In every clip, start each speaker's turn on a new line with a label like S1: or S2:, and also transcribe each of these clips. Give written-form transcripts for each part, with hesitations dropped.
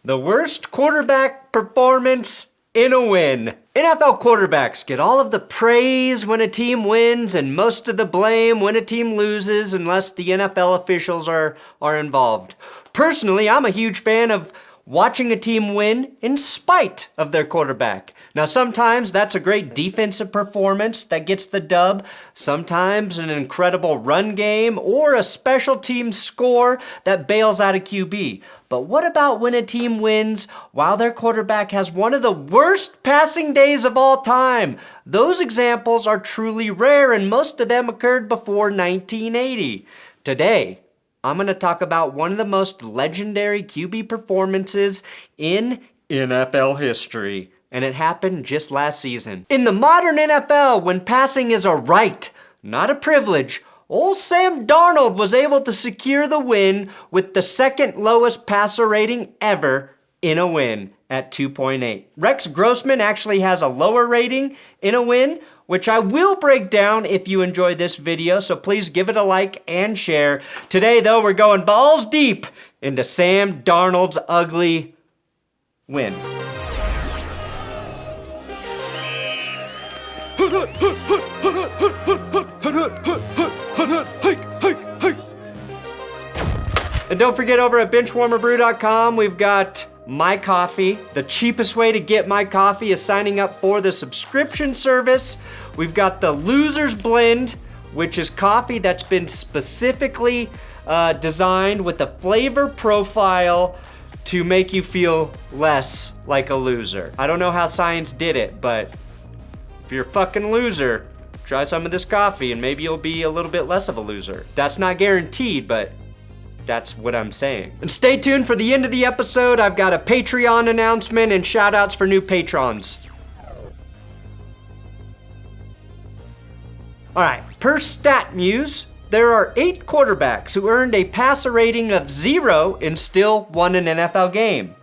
S1: The worst quarterback performance in a win. NFL quarterbacks get all of the praise when a team wins and most of the blame when a team loses unless the NFL officials are involved. Personally, I'm a huge fan of watching a team win in spite of their quarterback. Now, sometimes that's a great defensive performance that gets the dub, sometimes an incredible run game, or a special team score that bails out a QB. But what about when a team wins while their quarterback has one of the worst passing days of all time? Those examples are truly rare, and most of them occurred before 1980. Today, I'm going to talk about one of the most legendary QB performances in NFL history. And it happened just last season. In the modern NFL, when passing is a right, not a privilege, old Sam Darnold was able to secure the win with the second lowest passer rating ever in a win at 2.8. Rex Grossman actually has a lower rating in a win, which I will break down if you enjoy this video, so please give it a like and share. Today, though, we're going balls deep into Sam Darnold's ugly win. And don't forget, over at BenchwarmerBrew.com, we've got my coffee. The cheapest way to get my coffee is signing up for the subscription service. We've got the Loser's Blend, which is coffee that's been specifically designed with a flavor profile to make you feel less like a loser. I don't know how science did it, but if you're a fucking loser, try some of this coffee and maybe you'll be a little bit less of a loser. That's not guaranteed, but that's what I'm saying. And stay tuned for the end of the episode. I've got a Patreon announcement and shout outs for new patrons. All right, per StatMuse, there are 8 quarterbacks who earned a passer rating of 0 and still won an NFL game.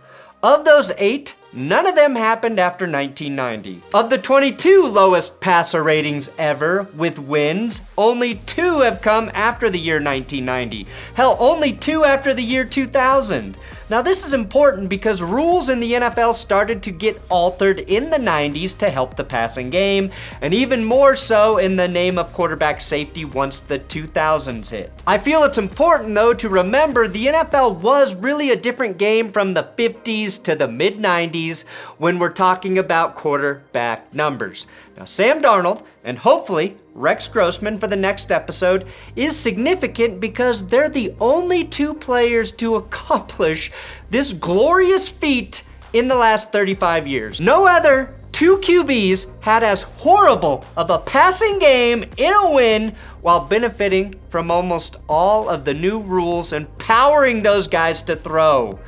S1: Of those 8, none of them happened after 1990. Of the 22 lowest passer ratings ever with wins, only 2 have come after the year 1990. Hell, only 2 after the year 2000. Now this is important because rules in the NFL started to get altered in the 90s to help the passing game, and even more so in the name of quarterback safety once the 2000s hit. I feel it's important though to remember the NFL was really a different game from the 50s to the mid-90s when we're talking about quarterback numbers. Now, Sam Darnold, and hopefully Rex Grossman for the next episode, is significant because they're the only 2 players to accomplish this glorious feat in the last 35 years. No other 2 QBs had as horrible of a passing game in a win while benefiting from almost all of the new rules and powering those guys to throw.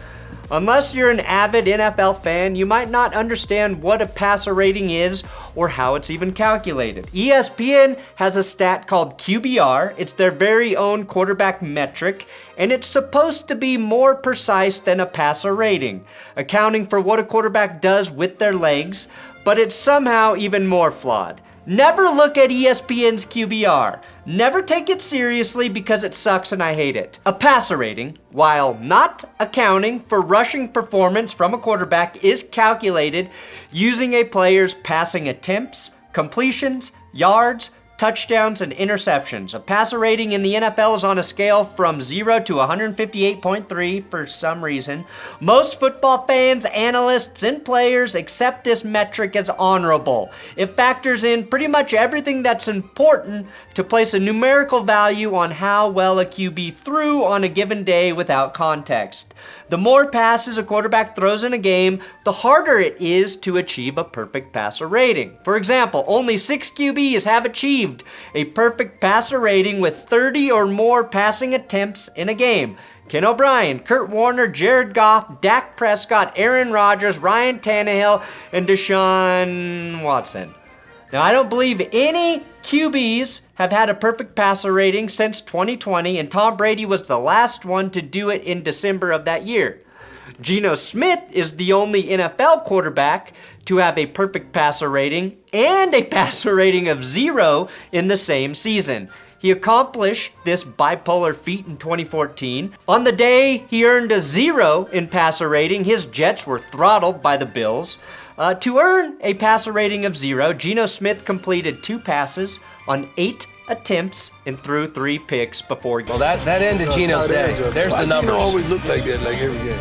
S1: Unless you're an avid NFL fan, you might not understand what a passer rating is or how it's even calculated. ESPN has a stat called QBR. It's their very own quarterback metric, and it's supposed to be more precise than a passer rating, accounting for what a quarterback does with their legs, but it's somehow even more flawed. Never look at ESPN's QBR. Never take it seriously because it sucks and I hate it. A passer rating, while not accounting for rushing performance from a quarterback, is calculated using a player's passing attempts, completions, yards, touchdowns, and interceptions. A passer rating in the NFL is on a scale from 0 to 158.3 for some reason. Most football fans, analysts, and players accept this metric as honorable. It factors in pretty much everything that's important to place a numerical value on how well a QB threw on a given day without context. The more passes a quarterback throws in a game, the harder it is to achieve a perfect passer rating. For example, only 6 QBs have achieved a perfect passer rating with 30 or more passing attempts in a game. Ken O'Brien, Kurt Warner, Jared Goff, Dak Prescott, Aaron Rodgers, Ryan Tannehill, and Deshaun Watson. Now, I don't believe any QBs have had a perfect passer rating since 2020, and Tom Brady was the last one to do it in December of that year. Geno Smith is the only NFL quarterback to have a perfect passer rating and a passer rating of 0 in the same season. He accomplished this bipolar feat in 2014. On the day he earned a 0 in passer rating, his Jets were throttled by the Bills. To earn a passer rating of 0, Geno Smith completed 2 passes on 8 attempts and threw 3 picks before.
S2: Well, that ended Geno's day. There's the numbers.
S3: Geno always look like that, like every game.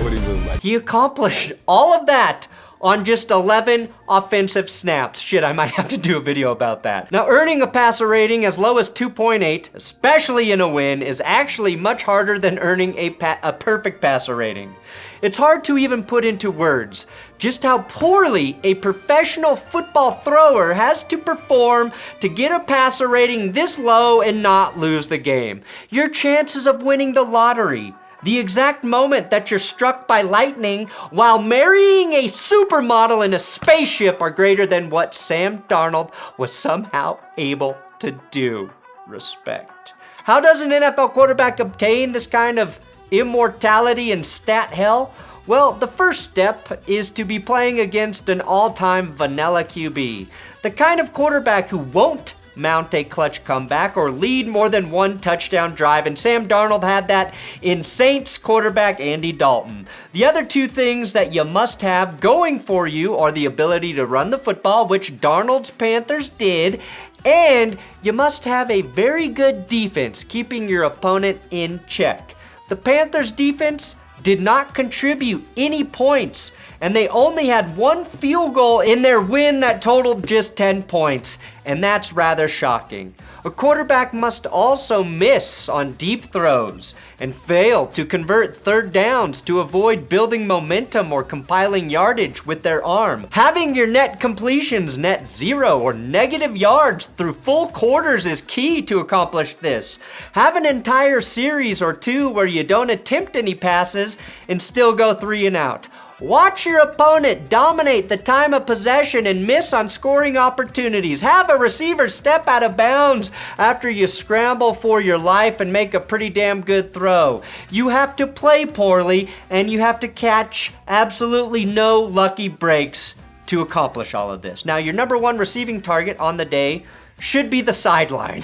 S3: What he look like?
S1: He accomplished all of that on just 11 offensive snaps. Shit, I might have to do a video about that. Now, earning a passer rating as low as 2.8, especially in a win, is actually much harder than earning a perfect passer rating. It's hard to even put into words just how poorly a professional football thrower has to perform to get a passer rating this low and not lose the game. Your chances of winning the lottery, the exact moment that you're struck by lightning while marrying a supermodel in a spaceship, are greater than what Sam Darnold was somehow able to do. Respect. How does an NFL quarterback obtain this kind of immortality and stat hell? Well, the first step is to be playing against an all-time vanilla QB. The kind of quarterback who won't mount a clutch comeback or lead more than 1 touchdown drive, and Sam Darnold had that in Saints quarterback Andy Dalton. The other 2 things that you must have going for you are the ability to run the football, which Darnold's Panthers did, and you must have a very good defense, keeping your opponent in check. The Panthers' defense did not contribute any points, and they only had 1 field goal in their win that totaled just 10 points, and that's rather shocking. A quarterback must also miss on deep throws and fail to convert third downs to avoid building momentum or compiling yardage with their arm. Having your net completions net 0 or negative yards through full quarters is key to accomplish this. Have an entire series or 2 where you don't attempt any passes and still go 3 and out. Watch your opponent dominate the time of possession and miss on scoring opportunities. Have a receiver step out of bounds after you scramble for your life and make a pretty damn good throw. You have to play poorly, and you have to catch absolutely no lucky breaks to accomplish all of this. Now, your number 1 receiving target on the day should be the sideline.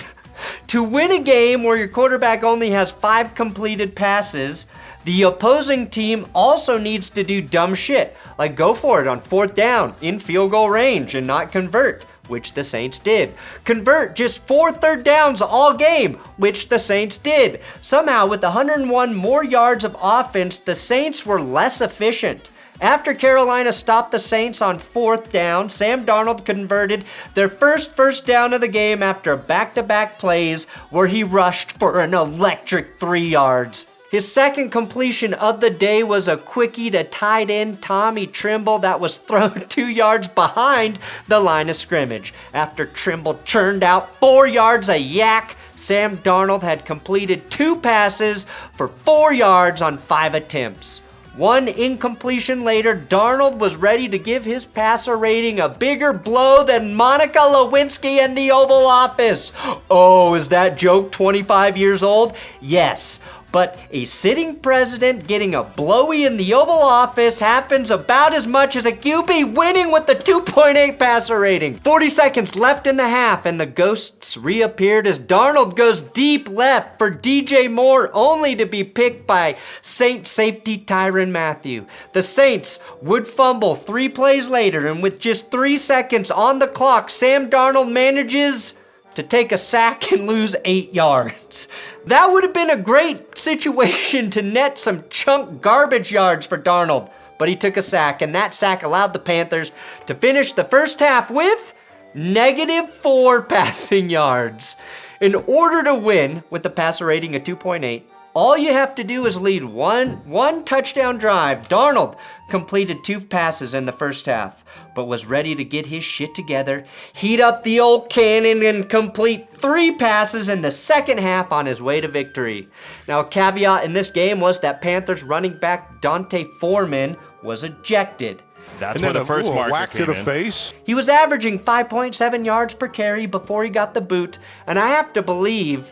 S1: To win a game where your quarterback only has 5 completed passes, the opposing team also needs to do dumb shit, like go for it on 4th down in field goal range and not convert, which the Saints did. Convert just 4 third downs all game, which the Saints did. Somehow, with 101 more yards of offense, the Saints were less efficient. After Carolina stopped the Saints on 4th down, Sam Darnold converted their first down of the game after back-to-back plays where he rushed for an electric 3 yards. His second completion of the day was a quickie to tight end Tommy Tremble that was thrown 2 yards behind the line of scrimmage. After Tremble churned out 4 yards a yak, Sam Darnold had completed 2 passes for 4 yards on 5 attempts. 1 incompletion later, Darnold was ready to give his passer rating a bigger blow than Monica Lewinsky in the Oval Office. Oh, is that joke 25 years old? Yes. But a sitting president getting a blowy in the Oval Office happens about as much as a QB winning with the 2.8 passer rating. 40 seconds left in the half, and the ghosts reappeared as Darnold goes deep left for DJ Moore, only to be picked by Saints safety Tyrann Mathieu. The Saints would fumble 3 plays later, and with just 3 seconds on the clock, Sam Darnold manages to take a sack and lose 8 yards. That would have been a great situation to net some chunk garbage yards for Darnold, but he took a sack, and that sack allowed the Panthers to finish the first half with -4 passing yards. In order to win with the passer rating of 2.8, all you have to do is lead one touchdown drive. Darnold completed 2 passes in the first half, but was ready to get his shit together, heat up the old cannon, and complete 3 passes in the second half on his way to victory. Now, a caveat in this game was that Panthers running back Dante Foreman was ejected.
S4: That's where the first marker
S3: whack
S4: came
S3: to the
S4: in.
S3: face.
S1: He was averaging 5.7 yards per carry before he got the boot, and I have to believe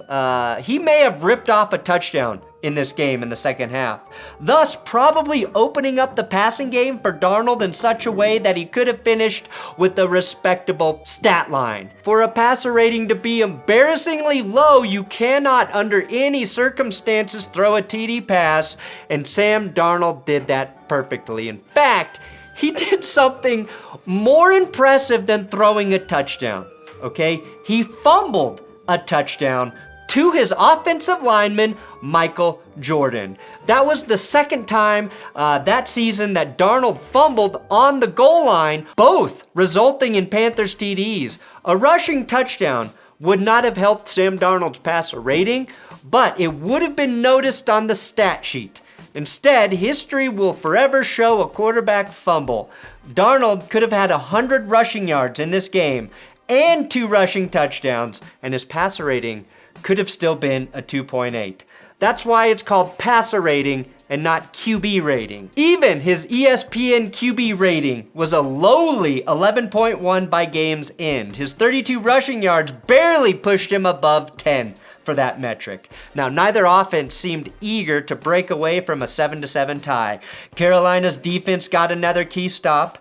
S1: he may have ripped off a touchdown in this game in the second half, thus probably opening up the passing game for Darnold in such a way that he could have finished with a respectable stat line. For a passer rating to be embarrassingly low, you cannot under any circumstances throw a TD pass, and Sam Darnold did that perfectly. In fact, he did something more impressive than throwing a touchdown, okay? He fumbled a touchdown to his offensive lineman, Michael Jordan. That was the second time that season that Darnold fumbled on the goal line, both resulting in Panthers TDs. A rushing touchdown would not have helped Sam Darnold's passer rating, but it would have been noticed on the stat sheet. Instead, history will forever show a quarterback fumble. Darnold could have had 100 rushing yards in this game and 2 rushing touchdowns, and his passer rating could have still been a 2.8. That's why it's called passer rating and not QB rating. Even his ESPN QB rating was a lowly 11.1 by game's end. His 32 rushing yards barely pushed him above 10 for that metric. Now, neither offense seemed eager to break away from a 7-7 tie. Carolina's defense got another key stop,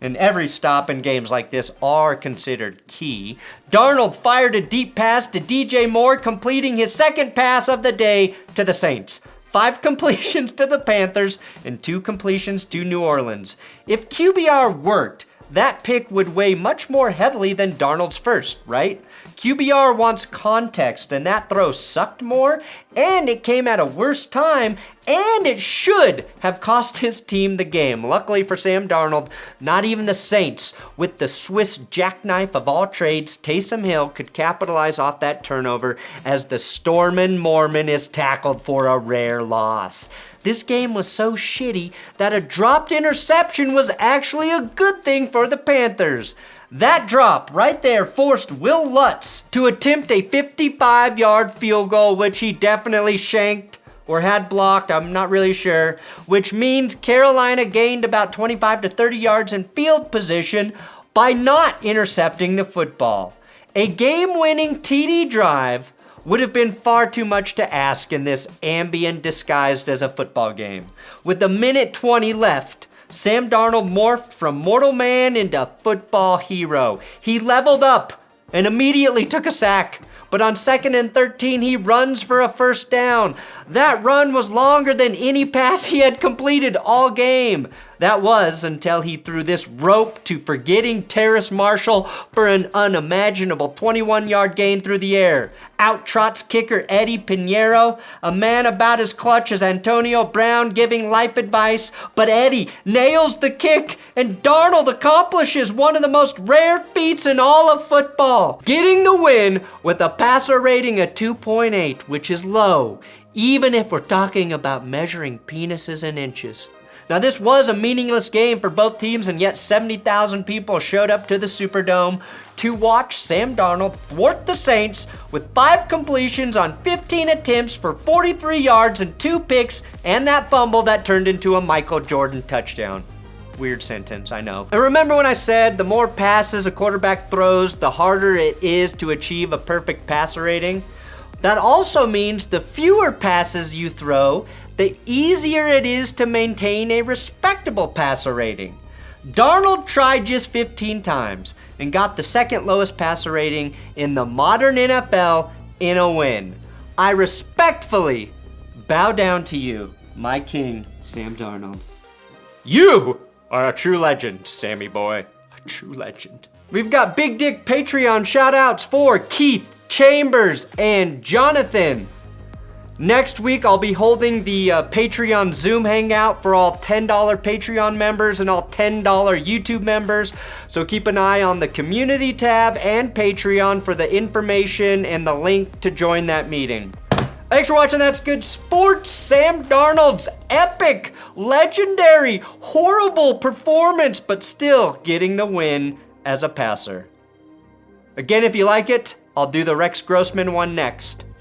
S1: and every stop in games like this are considered key. Darnold fired a deep pass to DJ Moore, completing his second pass of the day to the Saints. 5 completions to the Panthers and 2 completions to New Orleans. If QBR worked, that pick would weigh much more heavily than Darnold's first, right? QBR wants context, and that throw sucked more, and it came at a worse time, and it should have cost his team the game. Luckily for Sam Darnold, not even the Saints, with the Swiss jackknife of all trades, Taysom Hill, could capitalize off that turnover as the Stormin' Mormon is tackled for a rare loss. This game was so shitty that a dropped interception was actually a good thing for the Panthers. That drop right there forced Will Lutz to attempt a 55-yard field goal, which he definitely shanked or had blocked, I'm not really sure, which means Carolina gained about 25 to 30 yards in field position by not intercepting the football. A game-winning TD drive would have been far too much to ask in this Ambien disguised as a football game. With a minute 20 left, Sam Darnold morphed from mortal man into football hero. He leveled up and immediately took a sack. But on 2nd and 13, he runs for a first down. That run was longer than any pass he had completed all game. That was until he threw this rope to forgetting Terrace Marshall for an unimaginable 21-yard gain through the air. Out trots kicker Eddie Pinheiro, a man about as clutch as Antonio Brown giving life advice, but Eddie nails the kick, and Darnold accomplishes one of the most rare feats in all of football, getting the win with a passer rating of 2.8, which is low, even if we're talking about measuring penises in inches. Now, this was a meaningless game for both teams, and yet 70,000 people showed up to the Superdome to watch Sam Darnold thwart the Saints with 5 completions on 15 attempts for 43 yards and 2 picks, and that fumble that turned into a Michael Jordan touchdown. Weird sentence, I know. And remember when I said the more passes a quarterback throws, the harder it is to achieve a perfect passer rating? That also means the fewer passes you throw, the easier it is to maintain a respectable passer rating. Darnold tried just 15 times and got the second lowest passer rating in the modern NFL in a win. I respectfully bow down to you, my king, Sam Darnold. You are a true legend, Sammy boy. A true legend. We've got big dick Patreon shout outs for Keith, Chambers, and Jonathan. Next week, I'll be holding the Patreon Zoom hangout for all $10 Patreon members and all $10 YouTube members. So keep an eye on the community tab and Patreon for the information and the link to join that meeting. Thanks for watching That's Good Sports. Sam Darnold's epic, legendary, horrible performance, but still getting the win as a passer. Again, if you like it, I'll do the Rex Grossman one next.